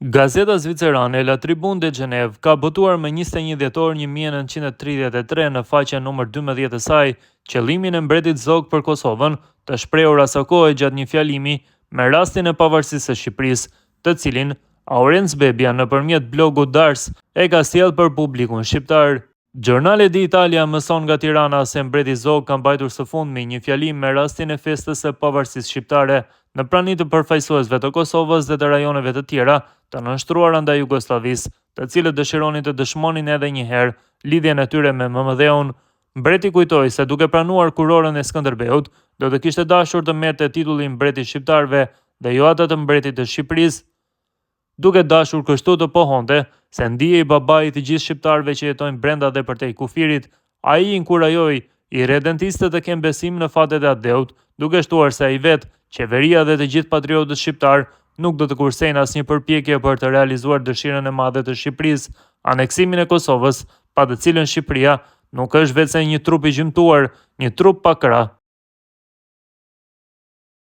Gazeta zvicerane La Tribune de Genève ka botuar më 21 dhjetor 1933 në faqen numër 12 e saj qëllimin e mbretit Zog për Kosovën, të shprehur asaj kohe gjatë një fjalimi me rastin e pavarësisë së Shqipërisë, të cilin Aurenc Bebia nëpërmjet blogut Dars e ka sjellë për publikun shqiptar. Gjornale d'Italia mëson nga Tirana se mbreti Zog ka mbajtur së fundmi një fjalim me rastin e festës së pavarësisë shqiptare në prani të përfaqësuesve të Kosovës dhe të rajoneve të tjera të nënshtruara ndaj Jugosllavisë, të cilët dëshironin të dëshmonin edhe një herë lidhjen e tyre me MMD-un. Mbreti kujtoi se duke pranuar kurorën e Skënderbeut, do të kishte dashur të merrte titullin mbreti i shqiptarëve dhe jo atë të mbretit të Shqipërisë, duke dashur kështu të pohonte se ndihej babai i të gjithë shqiptarëve që jetojnë brenda dhe përtej kufirit. Ai inkurajoi irredentistët të kenë besim në fatet e ateut, duke shtuar se ai vetë, qeveria dhe të gjithë patriotët shqiptar nuk do të kursejnë asnjë përpjekje për të realizuar dëshirën e madhe të Shqipërisë, aneksimin e Kosovës, pa të cilën Shqipëria nuk është vetëm një trup i gjymtuar, një trup pa krah,